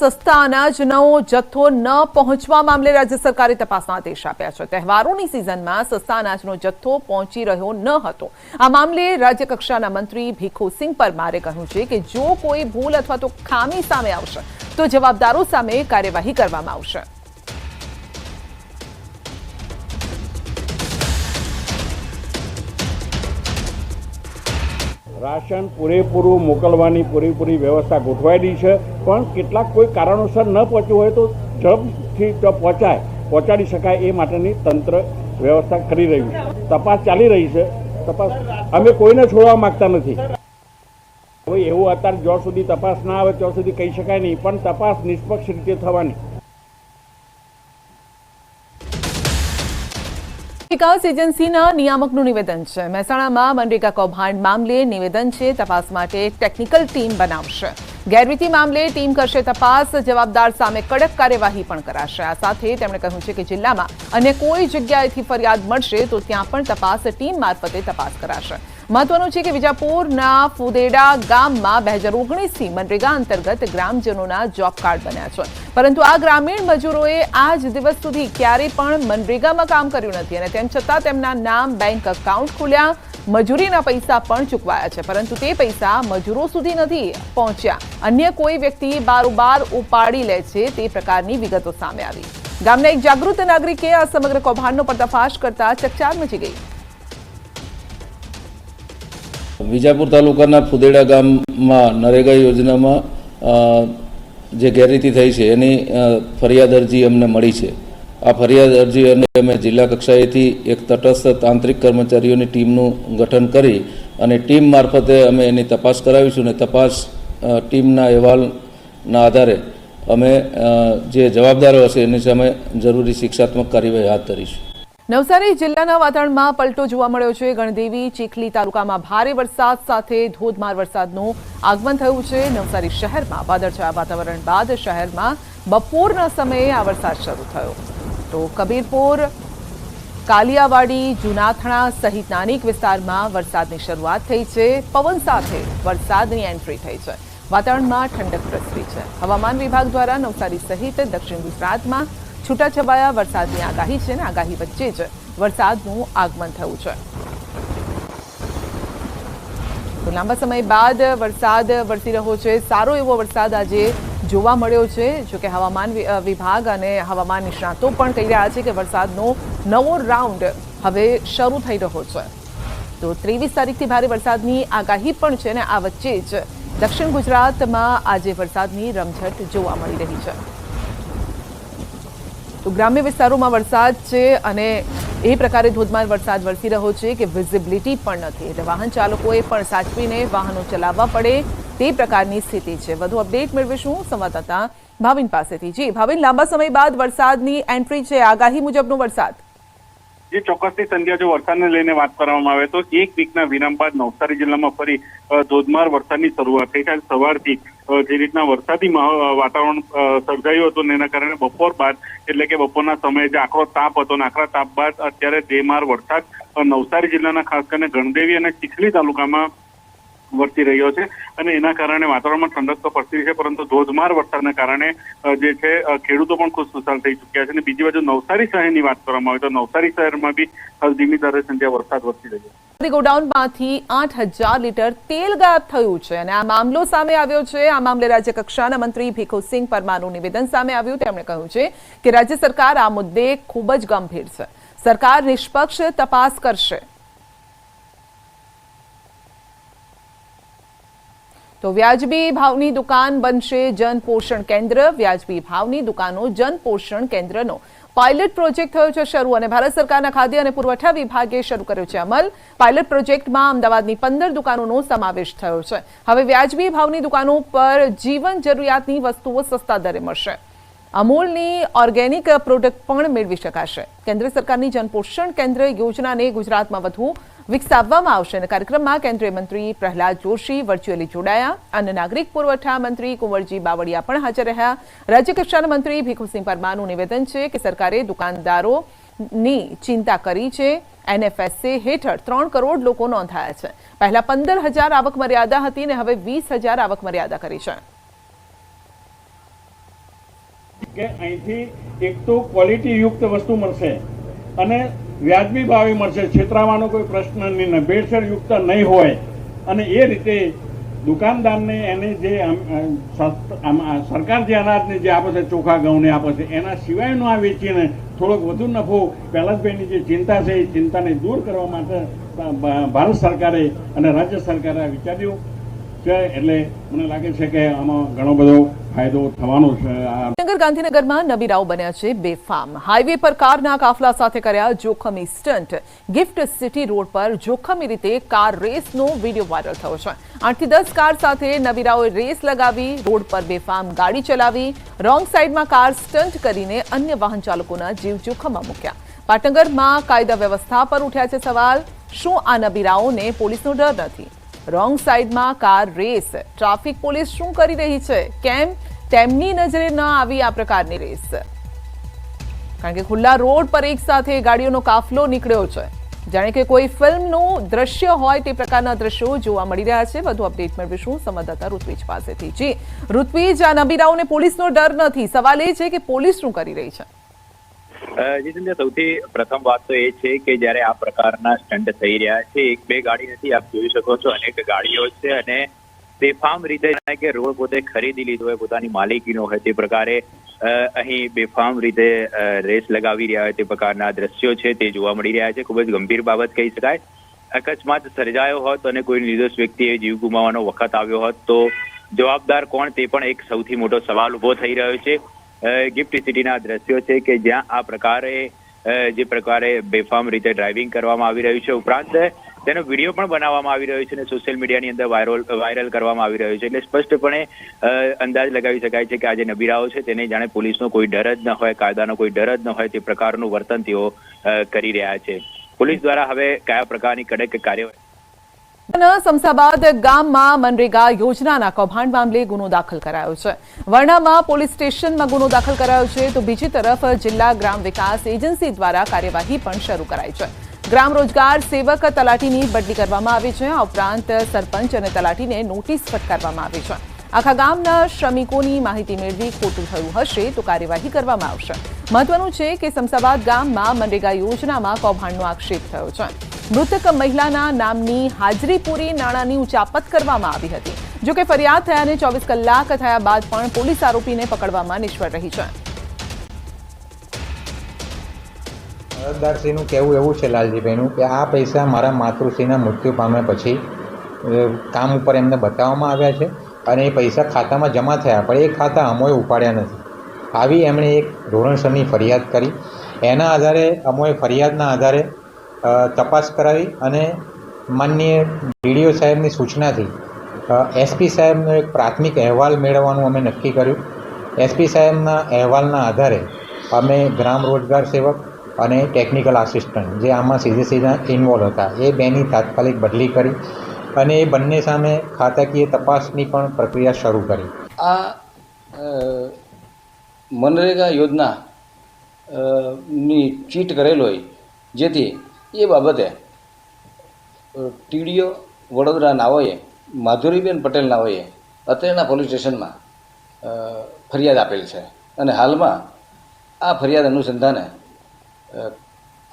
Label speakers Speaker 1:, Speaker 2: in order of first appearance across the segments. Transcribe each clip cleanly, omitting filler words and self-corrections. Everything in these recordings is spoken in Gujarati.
Speaker 1: સસ્તા અનાજનો જથ્થો ન પહોંચવા મામલે રાજ્ય સરકારે તપાસના આદેશ આપ્યા છે। તહેવારોની સિઝનમાં સસ્તા અનાજનો જથ્થો પહોંચી રહ્યો ન હતો। આ મામલે રાજ્ય કક્ષાના મંત્રી ભીખુસિંહ પરમારે કહ્યું છે કે જો કોઈ ભૂલ અથવા તો ખામી સામે આવશે તો જવાબદારો સામે કાર્યવાહી કરવામાં આવશે।
Speaker 2: રાશન પૂરેપૂરું મોકલવાની પૂરેપૂરી વ્યવસ્થા ગોઠવાયેલી છે, પણ કેટલાક કોઈ કારણોસર ન પહોંચ્યું હોય તો ઝડપથી પહોંચાડી શકાય એ માટેની તંત્ર વ્યવસ્થા કરી રહ્યું છે। તપાસ ચાલી રહી છે। તપાસ અમે કોઈને છોડવા માંગતા નથી। કોઈ એવું અત્યારે જ્યાં સુધી તપાસ ના આવે ત્યાં સુધી કહી શકાય નહીં, પણ તપાસ નિષ્પક્ષ રીતે થવાની।
Speaker 1: વિકાસ એજન્સીના નિયામકનું નિવેદન છે। મહેસાણામાં મનરેગા કૌભાંડ મામલે નિવેદન છે। તપાસ માટે ટેકનિકલ ટીમ બનાવશે। ગેરરીતિ મામલે ટીમ કરશે તપાસ। જવાબદાર સામે કડક કાર્યવાહી પણ કરાશે। આ સાથે તેમણે કહ્યું છે કે જિલ્લામાં અન્ય કોઈ જગ્યાએથી ફરિયાદ મળશે તો ત્યાં પણ તપાસ ટીમ મારફતે તપાસ કરાશે। મહત્વનું છે કે વિજાપુરના ફુદેડા ગામમાં 2019થી મનરેગા અંતર્ગત ગ્રામજનોના જોબ કાર્ડ બન્યા છે, પરંતુ આ ગ્રામીણ મજૂરોએ આજ દિવસ સુધી ક્યારેય પણ મનરેગામાં કામ કર્યું નથી અને તેમ છતાં તેમના નામ બેંક એકાઉન્ટ ખુલ્યા, મજૂરીના પૈસા પણ ચૂકવાયા છે, પરંતુ તે પૈસા મજૂરો સુધી નથી પહોંચ્યા। અન્ય કોઈ વ્યક્તિ બારોબાર ઉપાડી લે છે તે પ્રકારની વિગતો સામે આવી। ગામના એક જાગૃત નાગરિકે આ સમગ્ર કૌભાંડનો પર્દાફાશ કરતા ચકચાર મચી ગઈ।
Speaker 3: વિજાપુર તાલુકાના ફુદેડા ગામમાં નરેગા યોજનામાં જે ગેરરીતિ થઈ છે એની ફરિયાદ અરજી અમને મળી છે। આ ફરિયાદ અરજી અને અમે જિલ્લા કક્ષાએથી એક તટસ્થ તાંત્રિક કર્મચારીઓની ટીમનું ગઠન કરી અને ટીમ મારફતે અમે એની તપાસ કરાવીશું અને તપાસ ટીમના અહેવાલના આધારે અમે જે જવાબદારો હશે એની સામે જરૂરી શિક્ષાત્મક કાર્યવાહી હાથ ધરીશું।
Speaker 1: નવસારી જિલ્લાના વાતાવરણમાં પલટો જોવા મળ્યો છે। ગણદેવી ચીખલી તાલુકામાં ભારે વરસાદ સાથે ધોધમાર વરસાદનું આગમન થયું છે। નવસારી શહેરમાં વાદળછાયા વાતાવરણ બાદ શહેરમાં બપોરના સમયે આ વરસાદ શરૂ થયો તો કબીરપુર, કાલિયાવાડી, જુનાથણા સહિતના અનેક વિસ્તારમાં વરસાદની શરૂઆત થઈ છે। પવન સાથે વરસાદની એન્ટ્રી થઈ છે। વાતાવરણમાં ઠંડક પ્રસરી છે। હવામાન વિભાગ દ્વારા નવસારી સહિત દક્ષિણ ગુજરાતમાં છૂટાછવાયા વરસાદની આગાહી છે અને આગાહી વચ્ચે જ વરસાદનું આગમન થયું છે। તો લાંબા સમય બાદ વરસાદ વરસી રહ્યો છે। સારો એવો વરસાદ આજે જોવા મળ્યો છે। જોકે હવામાન વિભાગ અને હવામાન નિષ્ણાતો પણ કહી રહ્યા છે કે વરસાદનો નવો રાઉન્ડ હવે શરૂ થઈ રહ્યો છે। તો 23 તારીખથી ભારે વરસાદની આગાહી પણ છે અને આ વચ્ચે જ દક્ષિણ ગુજરાતમાં આજે વરસાદની રમઝટ જોવા મળી રહી છે। તો ગ્રામ્ય વિસ્તારોમાં વરસાદ છે અને એ પ્રકારે ધોધમાર વરસાદ વરસી રહ્યો છે કે વિઝિબિલિટી પણ નથી, એટલે વાહન ચાલકોએ પણ સાચવીને વાહનો ચલાવવા પડે તે પ્રકારની સ્થિતિ છે। વધુ અપડેટ મેળવીશું સંવાદદાતા ભાવિન પાસેથી। જી ભાવિન, લાંબા સમય બાદ વરસાદની એન્ટ્રી છે, આગાહી મુજબનો વરસાદ।
Speaker 4: જે ચોક્કસથી સંધ્યા જો વરસાદને લઈને વાત કરવામાં આવે તો એક વીકના વિરામ બાદ નવસારી જિલ્લામાં ફરી ધોધમાર વરસાદની શરૂઆત થઈ છે। સવારથી જે રીતના વરસાદી વાતાવરણ સર્જાયું હતું એના કારણે બપોર બાદ એટલે કે બપોરના સમયે જે આકરો તાપ હતો અને આકરા તાપ બાદ અત્યારે ધોધમાર વરસાદ નવસારી જિલ્લાના ખાસ કરીને ગણદેવી અને ચીખલી તાલુકામાં વરસી રહ્યો છે અને એના કારણે વાતાવરણમાં ઠંડક તો પડતી છે, પરંતુ ધોધમાર વરસાદના કારણે જે છે ખેડૂતો પણ ખુશખુશાલ થઈ ચૂક્યા છે। અને બીજી બાજુ નવસારી શહેરની વાત કરવામાં આવે તો નવસારી શહેરમાં બી હાલ ધીમી ધારે સંધ્યા વરસાદ વરસી રહ્યો છે।
Speaker 1: ગોડાઉનમાંથી 8000 લીટર તેલ ગાયબ થયું છે અને આ મામલો સામે આવ્યો છે। આ મામલે રાજ્ય કક્ષાના મંત્રી ભીખુસિંહ પરમારનું નિવેદન સામે આવ્યું। તેમણે કહ્યું છે કે રાજ્ય સરકાર આ મુદ્દે ખૂબ જ ગંભીર છે। સરકાર નિષ્પક્ષ તપાસ કરશે। તો વ્યાજબી ભાવની દુકાન બનશે જન પોષણ કેન્દ્ર। વ્યાજબી ભાવની દુકાનો જન પોષણ કેન્દ્રનો પાયલટ પ્રોજેક્ટ થયો છે શરૂ અને ભારત સરકારના ખાદ્ય અને પુરવઠા વિભાગે શરૂ કર્યો છે અમલ। પાયલટ પ્રોજેક્ટમાં અમદાવાદની 15 દુકાનોનો સમાવેશ થયો છે। હવે વ્યાજબી ભાવની દુકાનો પર જીવન જરૂરિયાતની વસ્તુઓ સસ્તા દરે મળશે। અમૂલની ઓર્ગેનિક પ્રોડક્ટ પણ મેળવી શકાશે। કેન્દ્ર સરકારની જન પોષણ કેન્દ્ર યોજનાને ગુજરાતમાં વધુ વિકસાવવામાં આવશે અને કાર્યક્રમમાં કેન્દ્રીય મંત્રી પ્રહલાદ જોશી વર્ચ્યુઅલી જોડાયા। અન્ન નાગરિક પુરવઠા મંત્રી કુંવરજી બાવળિયા પણ હાજર રહ્યા। રાજ્ય કક્ષાના મંત્રી ભીખુસિંહ પરમારનું નિવેદન છે કે સરકારે દુકાનદારોની ચિંતા કરી છે। NFSA હેઠળ 3 કરોડ લોકો નોંધાયા છે। પહેલા 15000 આવક મર્યાદા હતી અને હવે 20000 આવક મર્યાદા કરી છે।
Speaker 2: કે અહીંથી એક તો ક્વોલિટીયુક્ત વસ્તુ મળશે અને વ્યાજબી ભાવે મળશે, છેતરાવાનો કોઈ પ્રશ્ન નહીં, ભેળસેળયુક્ત નહીં હોય અને એ રીતે દુકાનદારને એને જે સરકાર જે અનાજને જે આપે છે, ચોખા ઘઉંને આપે છે, એના સિવાયનું આ વેચીને થોડોક વધુ નફો પહેલાજભાઈની જે ચિંતા છે એ ચિંતાને દૂર કરવા માટે ભારત સરકારે અને રાજ્ય સરકારે વિચાર્યું છે. એટલે મને લાગે છે કે આમાં ઘણો બધો ફાયદો થવાનો છે.
Speaker 1: ગાંધીનગરમાં નબીરાઓ બન્યા છે બેફામ. હાઈવે પર કારના કાફલા સાથે કર્યા જોખમી સ્ટન્ટ. ગિફ્ટ સિટી રોડ પર જોખમી રીતે કાર રેસનો વિડીયો વાયરલ થયો છે. 8 થી 10 કાર સાથે નબીરાઓએ રેસ લગાવી, રોડ પર બેફામ ગાડી ચલાવી, રોંગ સાઈડમાં કાર સ્ટન્ટ કરીને અન્ય વાહન ચાલકોના જીવ જોખમમાં મૂક્યા. પાટનગરમાં કાયદા વ્યવસ્થા પર ઉઠ્યા છે સવાલ. શું આ નબીરાઓને પોલીસનો ડર નથી? રોંગ સાઈડમાં કાર રેસ. ટ્રાફિક પોલીસ શું કરી રહી છે? કેમ તેમની નજરે ન આવી આ પ્રકારની રેસ? કારણ કે ખુલ્લા રોડ પર એક સાથે ગાડીઓનો કાફલો નીકળ્યો છે. જાણે કે કોઈ ફિલ્મનું દ્રશ્ય હોય તે પ્રકારના દ્રશ્યો જોવા મળી રહ્યા છે. વધુ અપડેટ મેળવીશું સંવાદદાતા ઋત્વિજ પાસેથી. જી ઋત્વિજ, આ નબીરાઓને પોલીસનો ડર નથી. સવાલ એ છે કે પોલીસ શું કરી રહી છે?
Speaker 5: જીતેન્દ્ર, સૌથી પ્રથમ વાત તો એ છે કે જ્યારે આ પ્રકારના સ્ટન્ટ થઈ રહ્યા છે, એક બે ગાડી નથી, આપ જોઈ શકો છો અનેક ગાડીઓ છે અને બેફામ રીતે કે રોડ પોતે ખરીદી લીધો હોય, પોતાની માલિકીનો હોય તે પ્રકારે અહીં બેફામ રીતે રેસ લગાવી રહ્યા હોય તે પ્રકારના દ્રશ્યો છે તે જોવા મળી રહ્યા છે. ખૂબ જ ગંભીર બાબત કહી શકાય. અકસ્માત સર્જાયો હોત અને કોઈ નિર્દોષ વ્યક્તિએ જીવ ગુમાવવાનો વખત આવ્યો હોત તો જવાબદાર કોણ, તે પણ એક સૌથી મોટો સવાલ ઉભો થઈ રહ્યો છે. ગિફ્ટ સિટીના દ્રશ્યો છે કે જ્યાં આ પ્રકારે જે પ્રકારે બેફામ રીતે ડ્રાઇવિંગ કરવામાં આવી રહ્યું છે, ઉપરાંત તેનો વિડીયો પણ બનાવવામાં આવી રહ્યો છે અને સોશિયલ મીડિયાની અંદર વાયરલ કરવામાં આવી રહ્યો છે. એટલે સ્પષ્ટપણે અંદાજ લગાવી શકાય છે કે આ જે નબીરાઓ છે તેને જાણે પોલીસનો કોઈ ડર જ ન હોય, કાયદાનો કોઈ ડર જ ન હોય તે પ્રકારનું વર્તન તેઓ કરી રહ્યા છે. પોલીસ દ્વારા હવે કયા પ્રકારની કડક કાર્યવાહી?
Speaker 1: શમસાબાદ ગામમાં મનરેગા યોજનાના કૌભાંડ મામલે ગુનો દાખલ કરાયો છે. વરણામાં પોલીસ સ્ટેશનમાં ગુનો દાખલ કરાયો છે તો બીજી તરફ જિલ્લા ગ્રામ વિકાસ એજન્સી દ્વારા કાર્યવાહી પણ શરૂ કરાઈ છે. ગ્રામ રોજગાર સેવક તલાટીની બદલી કરવામાં આવી છે. આ ઉપરાંત સરપંચ અને તલાટીને નોટિસ ફટકારવામાં આવી છે. આખા ગામના શ્રમિકોની માહિતી મેળવી ખોટું થયું હશે તો કાર્યવાહી કરવામાં આવશે. મહત્વનું છે કે શમસાબાદ ગામમાં મનરેગા યોજનામાં કૌભાંડનો આક્ષેપ થયો છે. મૃતક મહિલાના નામની હાજરી પૂરી નાણાંની ઉચાપત કરવામાં આવી હતી. જોકે ફરિયાદ થયાને 24 કલાક થયા બાદ પણ પોલીસ આરોપીને પકડવામાં નિષ્ફળ રહી છે.
Speaker 6: અરજદારશ્રીનું કહેવું એવું છે લાલજીભાઈનું કે આ પૈસા મારા માતૃશ્રીના મૃત્યુ પામ્યા પછી કામ ઉપર એમને બતાવવામાં આવ્યા છે અને એ પૈસા ખાતામાં જમા થયા પણ એ ખાતા અમોએ ઉપાડ્યા નથી. આવી એમણે એક ધોરણસરની ફરિયાદ કરી. એના આધારે અમોએ ફરિયાદના આધારે તપાસ કરાવી અને માનનીય ડીડીઓ સાહેબની સૂચનાથી એસપી સાહેબનો એક પ્રાથમિક અહેવાલ મેળવવાનું અમે નક્કી કર્યું. એસપી સાહેબના અહેવાલના આધારે અમે ગ્રામ રોજગાર સેવક અને ટેકનિકલ આસિસ્ટન્ટ જે આમાં સીધા ઇન્વોલ્વ હતા એ બેની તાત્કાલિક બદલી કરી અને એ બંને સામે ખાતાકીય તપાસની પણ પ્રક્રિયા શરૂ કરી.
Speaker 7: આ મનરેગા યોજના ની ચીટ કરેલ હોય જેથી એ બાબતે ટીડીઓ વડોદરા નાઓએ માધુરીબેન પટેલ નાઓએ અત્રેના પોલીસ સ્ટેશનમાં ફરિયાદ આપેલ છે અને હાલમાં આ ફરિયાદ અનુસંધાને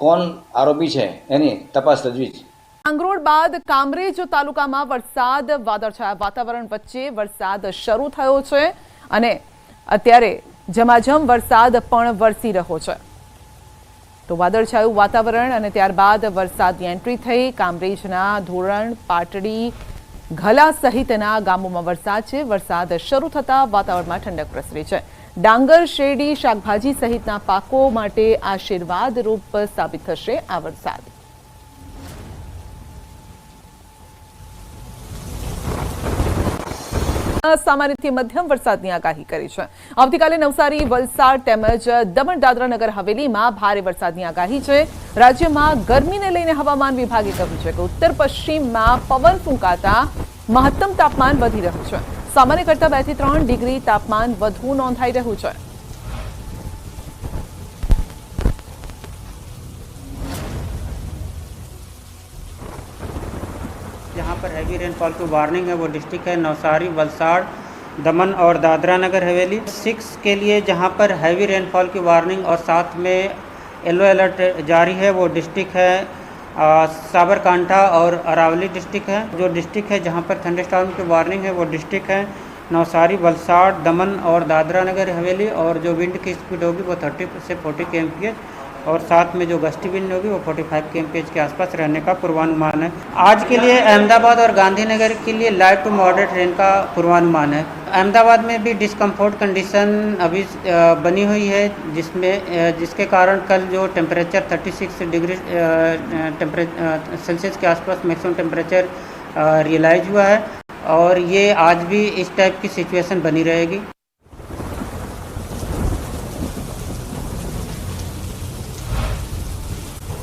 Speaker 7: કોણ આરોપી છે એની તપાસ તજવીજ.
Speaker 1: માંગરોળ બાદ કામરેજ તાલુકામાં વરસાદ, વાદળછાયા વાતાવરણ વચ્ચે વરસાદ શરૂ થયો છે અને અત્યારે ઝમાઝમ વરસાદ પણ વરસી રહ્યો છે. તો વાદળછાયું વાતાવરણ અને ત્યારબાદ વરસાદની એન્ટ્રી થઈ. કામરેજના ધોરણ, પાટડી, ઘલા સહિતના ગામોમાં વરસાદ છે. વરસાદ શરૂ થતાં વાતાવરણમાં ઠંડક પ્રસરી છે. ડાંગર, શેરડી, શાકભાજી સહિતના પાકો માટે આશીર્વાદ રૂપ સાબિત થશે આ વરસાદ. સામાન્યથી મધ્યમ વરસાદની આગાહી કરી છે. આવતીકાલે નવસારી, વલસાડ તેમજ દમણ દાદરા નગર હવેલીમાં ભારે વરસાદની આગાહી છે. રાજ્યમાં ગરમીને લઈને હવામાન વિભાગે કહ્યું છે કે ઉત્તર પશ્ચિમમાં પવન ફૂંકાતા મહત્તમ તાપમાન વધી રહ્યું છે. સામાન્ય કરતાં 2 થી 3 ડિગ્રી તાપમાન વધુ નોંધાઈ રહ્યું છે.
Speaker 8: जहाँ पर हैवी रेनफॉल की वार्निंग है वो डिस्ट्रिक्ट है नवसारी, वलसाड़, दमन और दादरा नगर हवेली। 6 के लिए जहां पर हैवी रेनफॉल की वार्निंग और साथ में येलो अलर्ट जारी है वो डिस्ट्रिक्ट है साबरकांठा और अरावली डिस्ट्रिक्ट है। जो डिस्ट्रिक्ट है जहां पर थंडरस्टॉर्म की वार्निंग है वो डिस्ट्रिक्ट है नवसारी, वलसाड़, दमन और दादरा नगर हवेली। और जो विंड की स्पीड होगी वो 30 से 40 kmph और साथ में जो गस्टी विंड होगी वो 45 kmph के आसपास रहने का पूर्वानुमान है। आज के लिए अहमदाबाद और गांधीनगर के लिए लाइट टू मॉडरेट रेन का पूर्वानुमान है। अहमदाबाद में भी डिस्कम्फर्ट कंडीशन अभी बनी हुई है जिसके कारण कल जो टेम्परेचर 36 डिग्री सेल्सियस के आसपास मैक्सिमम टेम्परेचर रियलाइज हुआ है और ये आज भी इस टाइप की सिचुएशन बनी रहेगी।